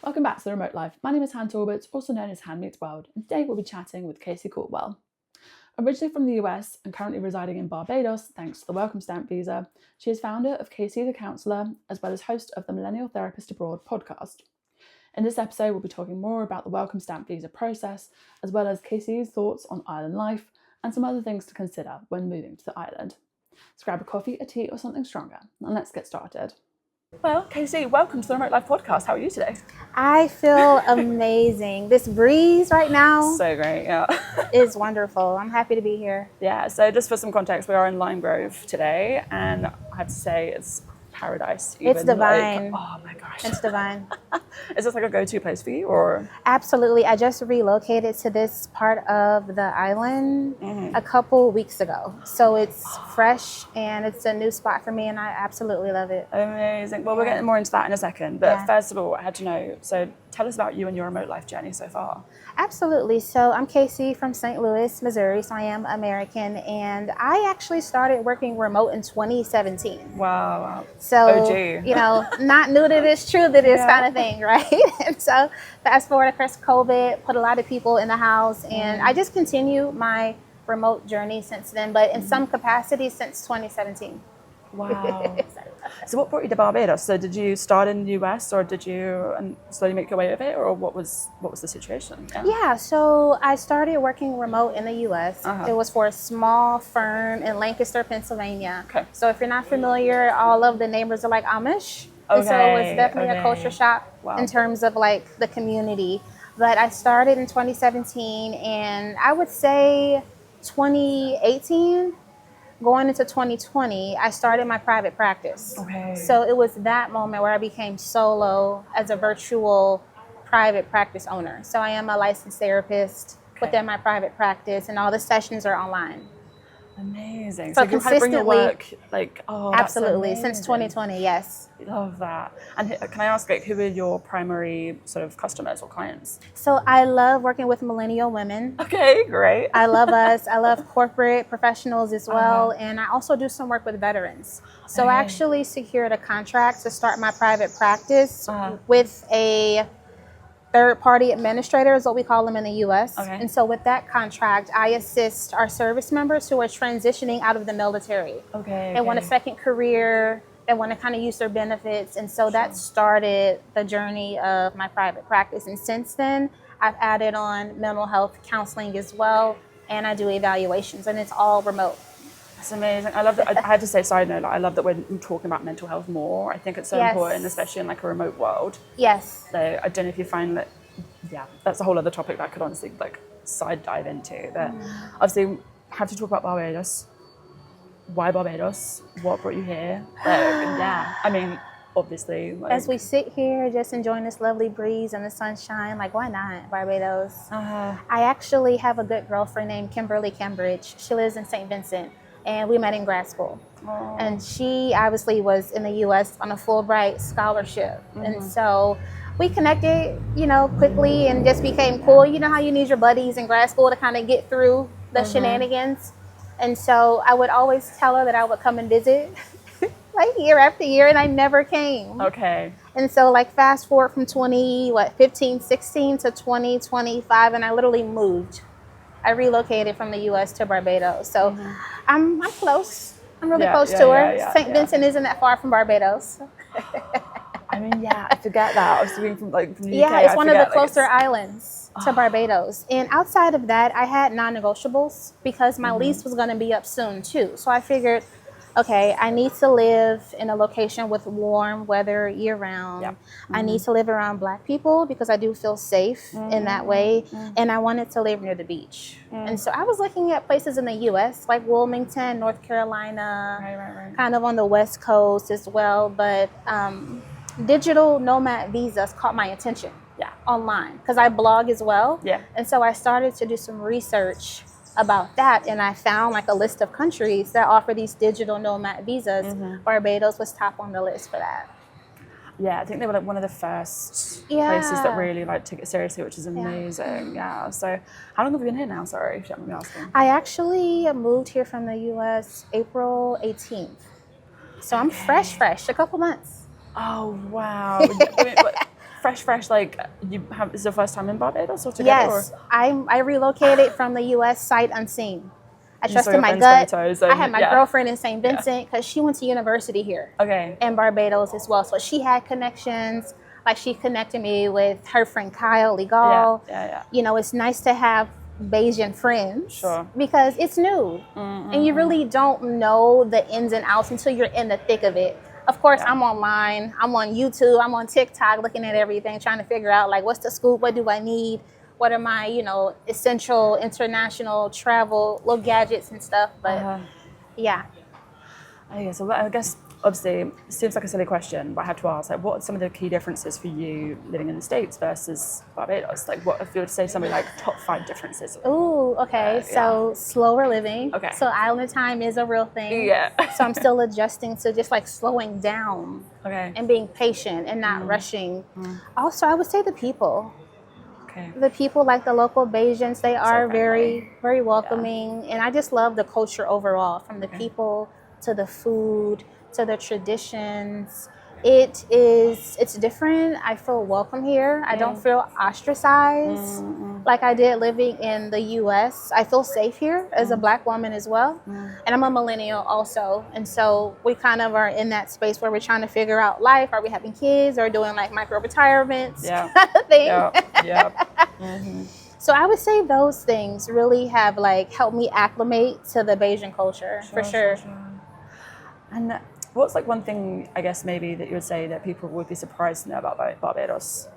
Welcome back to The Remote Life. My name is Han Talbot, also known as Han Meets World, and today we'll be chatting with KC Caldwell. Originally from the US and currently residing in Barbados thanks to the Welcome Stamp Visa, she is founder of KC the Counsellor, as well as host of the Millennial Therapist Abroad podcast. In this episode, we'll be talking more about the Welcome Stamp Visa process, as well as KC's thoughts on island life, and some other things to consider when moving to the island. So grab a coffee, a tea, or something stronger, and let's get started. Well, KC, welcome to the Remote Life podcast. How are you today? I feel amazing. This breeze right now So great, yeah. is wonderful. I'm happy to be here. Yeah, so just for some context, we are in Lime Grove today, and I have to say it's paradise. It's divine. Oh my gosh. It's divine. Is this like a go-to place for you, or? Absolutely. I just relocated to this part of the island a couple weeks ago. So it's fresh and it's a new spot for me, and I absolutely love it. Amazing. Well, we're getting more into that in a second, but first of all, I had to know, so tell us about you and your remote life journey so far. Absolutely. So I'm KC from St. Louis, Missouri, so I am American, and I actually started working remote in 2017. Wow. So, OG. you know, not new to this, true to this kind of thing, right? And so fast forward across COVID, put a lot of people in the house, and I just continue my remote journey since then, but in some capacity since 2017. Wow. So what brought you to Barbados? So did you start in the US, or did you slowly make your way of it, or what was the situation? Yeah, so I started working remote in the US. It was for a small firm in Lancaster, Pennsylvania. Okay. So if you're not familiar, all of the neighbors are like Amish. And so it's definitely a culture shock in terms of like the community. But I started in 2017, and I would say 2018, going into 2020, I started my private practice. Okay. So it was that moment where I became solo as a virtual private practice owner. So I am a licensed therapist within my private practice, and all the sessions are online. Amazing. So you kind of bring your work, like, absolutely, that's since 2020, yes. Love that. And can I ask, like, who are your primary sort of customers or clients? So I love working with millennial women. Okay, great. I love us. I love corporate professionals as well. And I also do some work with veterans. So I actually secured a contract to start my private practice with a third-party administrator, is what we call them in the U.S. And so with that contract, I assist our service members who are transitioning out of the military. They want a second career. They want to kind of use their benefits. And so that started the journey of my private practice. And since then, I've added on mental health counseling as well. And I do evaluations, and it's all remote. That's amazing. I love that. I had to say, side note, I love that we're talking about mental health more. I think it's so important, especially in like a remote world. Yes. So I don't know if you find that, that's a whole other topic that I could honestly like side dive into. But obviously, we have to talk about Barbados. Why Barbados? What brought you here? I mean, obviously. Like, as we sit here just enjoying this lovely breeze and the sunshine, like, why not Barbados? I actually have a good girlfriend named Kimberly Cambridge. She lives in St. Vincent, and we met in grad school. And she obviously was in the U.S. on a Fulbright scholarship. And so we connected, you know, quickly and just became cool. You know how you need your buddies in grad school to kind of get through the shenanigans? And so I would always tell her that I would come and visit like year after year, and I never came. Okay. And so like fast forward from 15, 16 to 2025, and I literally moved. I relocated from the U.S. to Barbados. So I'm close. I'm really close to her. St. Vincent isn't that far from Barbados. I mean, I forget that. I was speaking from the UK. Yeah, it's one of the closer islands to Barbados. And outside of that, I had non-negotiables because my lease was going to be up soon too. So I figured, okay, I need to live in a location with warm weather year round. I need to live around Black people because I do feel safe in that way. And I wanted to live near the beach. And so I was looking at places in the U.S. like Wilmington, North Carolina, kind of on the West Coast as well. But digital Nomad visas caught my attention online because I blog as well. And so I started to do some research about that, and I found like a list of countries that offer these digital nomad visas. Barbados was top on the list for that. I think they were like one of the first places that really like took it seriously, which is amazing. So how long have you been here now? Sorry, if you don't mind me asking. I actually moved here from the US April 18th. So I'm fresh, a couple months. Oh, wow. fresh, like this is your first time in Barbados altogether? Yes, I relocated from the U.S. sight unseen. I trusted my gut. Photos I had my yeah. girlfriend in St. Vincent because she went to university here in Barbados as well. So she had connections. Like she connected me with her friend Kyle Legal. You know, it's nice to have Bayesian friends because it's new and you really don't know the ins and outs until you're in the thick of it. Of course, I'm online, I'm on YouTube, I'm on TikTok looking at everything, trying to figure out like what's the scoop, what do I need, what are my, you know, essential international travel little gadgets and stuff. But yeah. Okay, so I guess obviously it seems like a silly question, but I have to ask, like, what are some of the key differences for you living in the States versus Barbados? Like, what if you were to say something like top 5 differences? Ooh, okay. So slower living. Okay. So island time is a real thing. Yeah. So I'm still adjusting to just like slowing down. Okay. And being patient and not rushing. Also, I would say the people. Okay. The people, like the local Bajans, they are very, very welcoming. And I just love the culture overall, from the people to the food, to the traditions. It's different. I feel welcome here. I don't feel ostracized like I did living in the US. I feel safe here as a Black woman as well. And I'm a millennial also. And so we kind of are in that space where we're trying to figure out life. Are we having kids or doing like micro retirements kind of thing? So I would say those things really have like helped me acclimate to the Bajan culture for sure. And what's like one thing, I guess, maybe that you would say that people would be surprised to know about Barbados?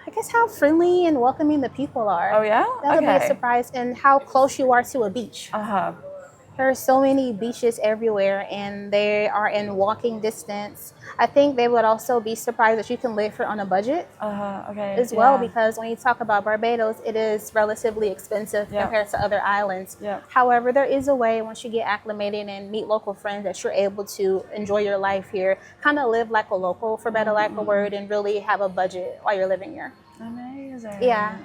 I guess how friendly and welcoming the people are. Oh, yeah? That would be a surprise. And how close you are to a beach. There are so many beaches everywhere, and they are in walking distance. I think they would also be surprised that you can live here on a budget as well, because when you talk about Barbados, it is relatively expensive compared to other islands. However, there is a way, once you get acclimated and meet local friends, that you're able to enjoy your life here, kind of live like a local, for better lack of a word, and really have a budget while you're living here. Amazing. Yeah.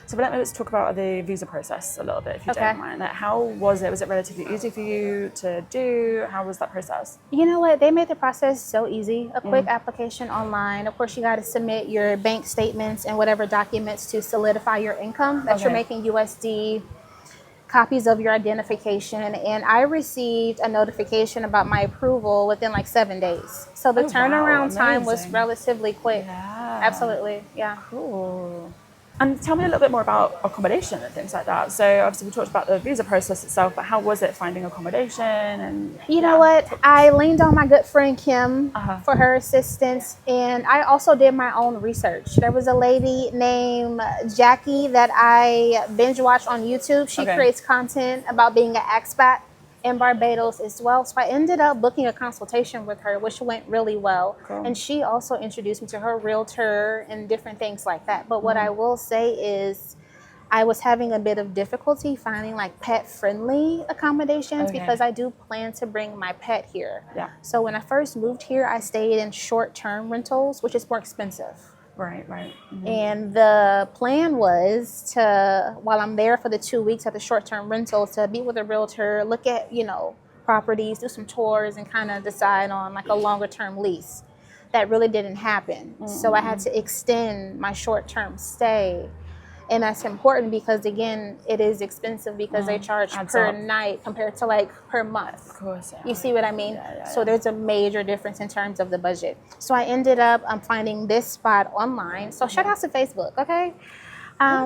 So let's talk about the visa process a little bit, if you don't mind. Like, how was it? Was it relatively easy for you to do? How was that process? You know what? They made the process so easy. A quick application online. Of course, you got to submit your bank statements and whatever documents to solidify your income that you're making USD, copies of your identification. And I received a notification about my approval within like 7 days. So the turnaround time was relatively quick. Absolutely. Yeah. Cool. And tell me a little bit more about accommodation and things like that. So obviously we talked about the visa process itself, but how was it finding accommodation? And you know what? I leaned on my good friend Kim for her assistance, and I also did my own research. There was a lady named Jackie that I binge watched on YouTube. She creates content about being an expat in Barbados as well. So I ended up booking a consultation with her, which went really well. And she also introduced me to her realtor and different things like that. But what I will say is I was having a bit of difficulty finding like pet friendly accommodations because I do plan to bring my pet here. So when I first moved here, I stayed in short-term rentals, which is more expensive. Right. And the plan was to, while I'm there for the 2 weeks at the short-term rental, to meet with a realtor, look at, you know, properties, do some tours, and kind of decide on like a longer-term lease. That really didn't happen. So I had to extend my short-term stay. And that's important because, again, it is expensive because they charge per night compared to like per month. Of course. You see what I mean? So there's a major difference in terms of the budget. So I ended up finding this spot online. So shout out to Facebook,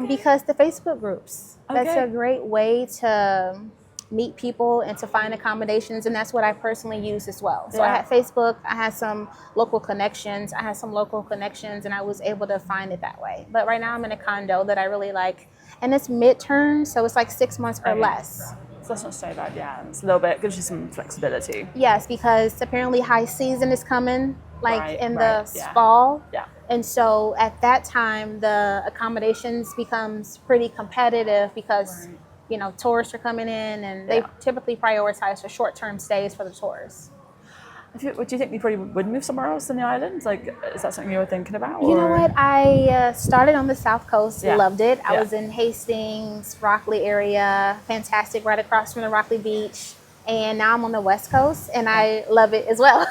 because the Facebook groups, that's a great way to meet people and to find accommodations, and that's what I personally use as well. So I had Facebook, I had some local connections, and I was able to find it that way. But right now I'm in a condo that I really like, and it's midterm, so it's like 6 months or less. So that's not so bad, it's a little bit, gives you some flexibility. Yes, because apparently high season is coming, like in the fall. And so at that time, the accommodations becomes pretty competitive because you know, tourists are coming in, and they typically prioritize for short-term stays for the tourists. Do you think you probably would move somewhere else in the island? Like, is that something you were thinking about? You know what? I started on the South Coast, loved it. I was in Hastings, Rockley area, fantastic, right across from the Rockley Beach. And now I'm on the West Coast, and I love it as well.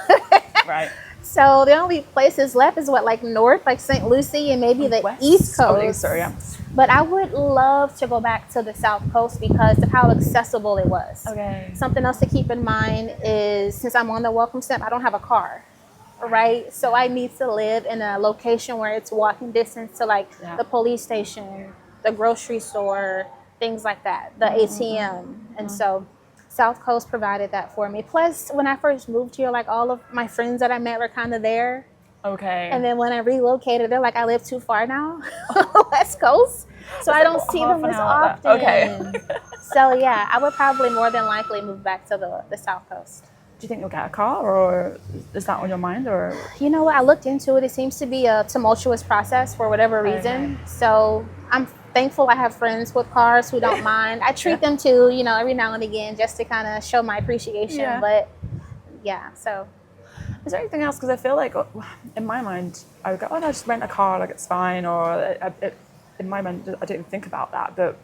So the only places left is what, like north, like St. Lucie, and maybe the West. East Coast. Oh, the East, sorry, yeah. But I would love to go back to the South Coast because of how accessible it was. Okay. Something else to keep in mind is, since I'm on the Welcome Stamp, I don't have a car, right? So I need to live in a location where it's walking distance to like the police station, the grocery store, things like that, the ATM. And so South Coast provided that for me. Plus, when I first moved here, like all of my friends that I met were kind of there. Okay. And then when I relocated, they're like, I live too far now, West Coast. So I don't see them as often. Okay. So yeah, I would probably more than likely move back to the South Coast. Do you think you'll get a car, or is that on your mind? Or you know what? I looked into it. It seems to be a tumultuous process for whatever reason. So I'm thankful I have friends with cars who don't mind. I treat them too, you know, every now and again just to kind of show my appreciation. But yeah, so. Is there anything else? Because I feel like in my mind, I would go, oh, no, just rent a car, like it's fine. Or in my mind, I don't even think about that. But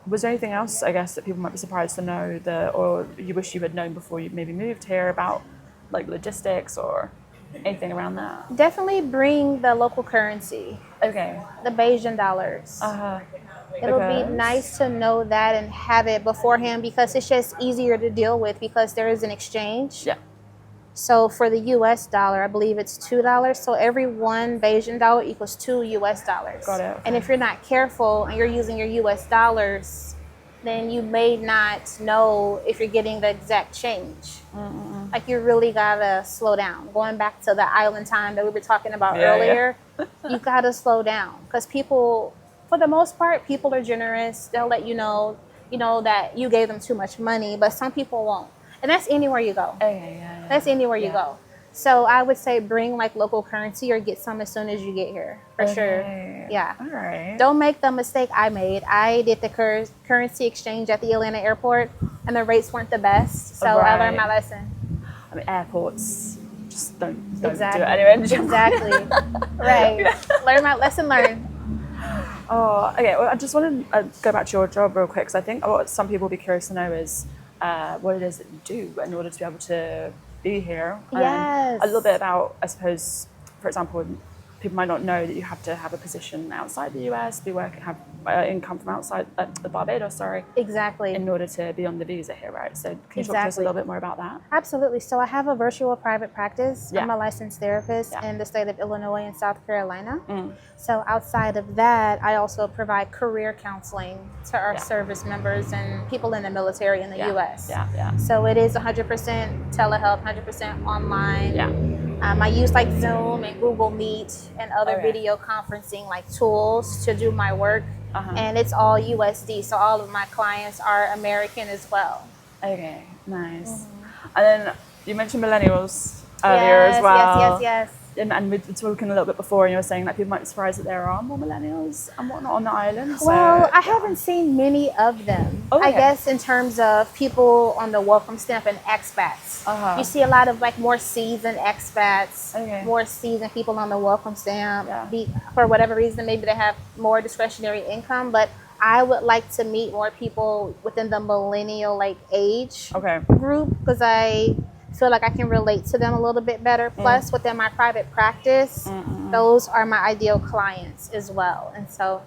was there anything else, I guess, that people might be surprised to know or you wish you had known before you maybe moved here about like logistics or anything around that? Definitely bring the local currency. Okay. The Bajan dollars. It'll be nice to know that and have it beforehand because it's just easier to deal with because there is an exchange. Yeah. So for the US dollar, I believe it's $2. So every one Bajan dollar equals $2 US. Got it. Okay. And if you're not careful and you're using your US dollars, then you may not know if you're getting the exact change. Like you really gotta slow down. Going back to the island time that we were talking about earlier, you gotta slow down because people, for the most part, people are generous. They'll let you know that you gave them too much money, but some people won't. And that's anywhere you go. That's anywhere you go. So I would say bring like local currency or get some as soon as you get here, for sure. Yeah. All right. Don't make the mistake I made. I did the currency exchange at the Atlanta airport, and the rates weren't the best. So I learned my lesson. I mean, airports just don't Exactly. do it anyway. Exactly. Right. Learn my lesson learned. Oh, okay. Well, I just want to go back to your job real quick because I think what some people will be curious to know is what it is that you do in order to be able to be here. Yes. A little bit about, I suppose, for example, people might not know that you have to have a position outside the US, have income from outside Barbados, Exactly. in order to be on the visa here, right? So can you talk to us a little bit more about that? Absolutely. So I have a virtual private practice. I'm a licensed therapist in the state of Illinois and South Carolina. So outside of that, I also provide career counseling to our service members and people in the military in the US. So it is 100% telehealth, 100% online. I use like Zoom and Google Meet and other video conferencing like tools to do my work. And it's all USD. So all of my clients are American as well. Okay, nice. And then you mentioned millennials earlier as well. Yes. And we were talking a little bit before, and you were saying that people might be surprised that there are more millennials and whatnot on the island. Well, I haven't seen many of them. I guess in terms of people on the Welcome Stamp and expats. You see a lot of like more seasoned expats, more seasoned people on the Welcome Stamp. For whatever reason, maybe they have more discretionary income, but I would like to meet more people within the millennial like age group because I feel like I can relate to them a little bit better. Plus, within my private practice, those are my ideal clients as well. And so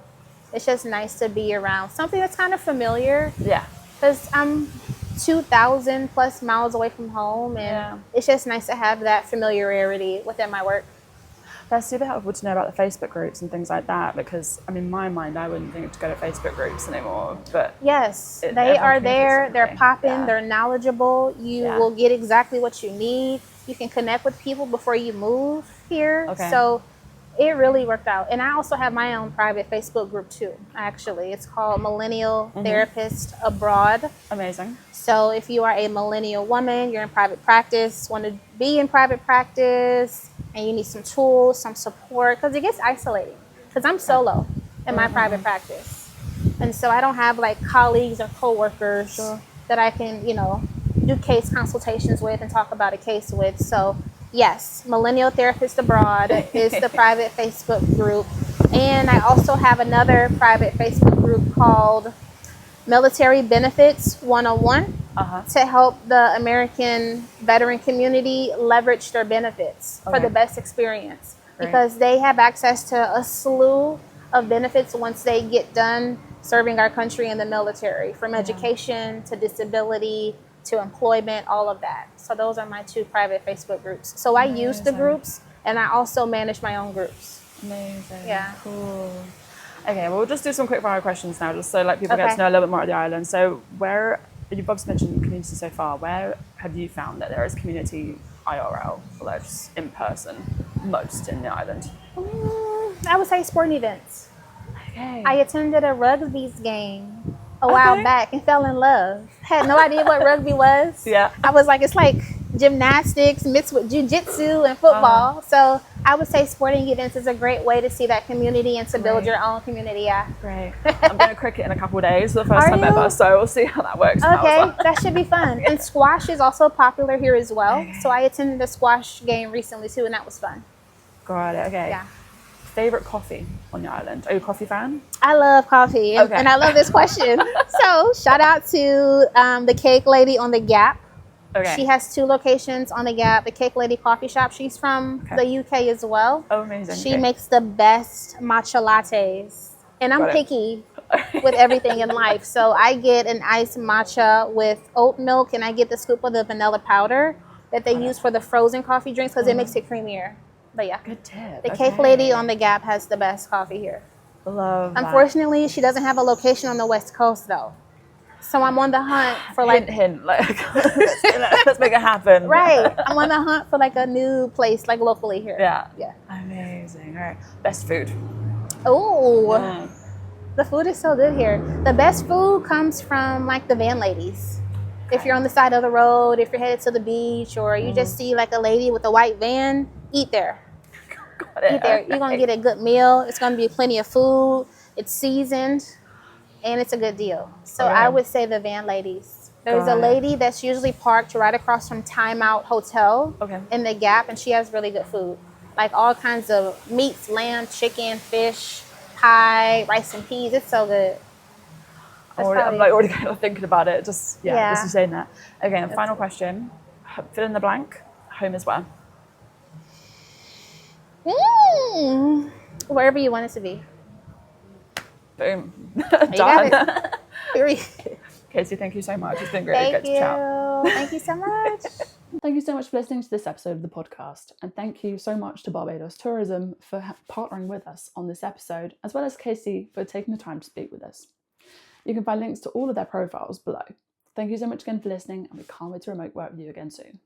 it's just nice to be around something that's kind of familiar. Because I'm 2,000 plus miles away from home, and it's just nice to have that familiarity within my work. That's super helpful to know about the Facebook groups and things like that because, I mean, in my mind, I wouldn't think to go to Facebook groups anymore. But yes, they are there. They're popping. They're knowledgeable. You will get exactly what you need. You can connect with people before you move here. So it really worked out. And I also have my own private Facebook group too, actually. It's called Millennial Therapist Abroad. Amazing. So if you are a millennial woman, you're in private practice, want to be in private practice, and you need some tools, some support, because it gets isolating. Because I'm solo in my private practice. And so I don't have like colleagues or coworkers that I can, do case consultations with and talk about a case with. So yes, Millennial Therapist Abroad is the private Facebook group. And I also have another private Facebook group called Military Benefits 101 Uh-huh. to help the American veteran community leverage their benefits for the best experience. Great. Because they have access to a slew of benefits once they get done serving our country in the military, from education to disability to employment, all of that. So those are my 2 private Facebook groups. So I use the groups, and I also manage my own groups. Amazing. Yeah. Cool. Okay, well, we'll just do some quick fire questions now, just so like people get to know a little bit more of the island. So where, you've obviously mentioned community so far, where have you found that there is community IRL, or like just in person, most in the island? I would say sporting events. Okay. I attended a rugby's game a while back and fell in love. Had no idea what rugby was. Yeah. I was like, it's like gymnastics mixed with jiu-jitsu and football. So I would say sporting events is a great way to see that community and to build your own community. Yeah. Great. I'm going to cricket in a couple of days for the first time ever, so we'll see how that works. Okay, that should be fun. And squash is also popular here as well. So I attended a squash game recently too, and that was fun. Got it. Okay. Yeah. Favorite coffee on the island? Are you a coffee fan? I love coffee, and I love this question. So shout out to the Cake Lady on the Gap. Okay. She has 2 locations on the Gap, the Cake Lady Coffee Shop. She's from the UK as well. Oh, amazing. She makes the best matcha lattes. And I'm picky with everything in life. So I get an iced matcha with oat milk, and I get the scoop of the vanilla powder that they use for the frozen coffee drinks because it makes it creamier. But yeah. Good tip. The Cake Lady on the Gap has the best coffee here. Love that. Unfortunately, she doesn't have a location on the West Coast though. So I'm on the hunt for like hint, like let's make it happen. Right. I'm on the hunt for like a new place like locally here. Yeah. Yeah. Amazing. All right. Best food. Oh. The food is so good here. The best food comes from like the van ladies. If you're on the side of the road, if you're headed to the beach, or you just see like a lady with a white van, eat there. Eat there. You're going to get a good meal. It's going to be plenty of food. It's seasoned, and it's a good deal. So I would say the van ladies. There's a lady that's usually parked right across from Time Out Hotel in the Gap, and she has really good food. Like all kinds of meats, lamb, chicken, fish, pie, rice and peas. It's so good. I'm like already kind of thinking about it. Just just saying that. Okay, and final question. Fill in the blank. Home is where? Wherever you want it to be. Boom. Done. Casey, thank you so much. It's been great to get to chat. Thank you so much. Thank you so much for listening to this episode of the podcast. And thank you so much to Barbados Tourism for partnering with us on this episode, as well as Casey for taking the time to speak with us. You can find links to all of their profiles below. Thank you so much again for listening, and we can't wait to remote work with you again soon.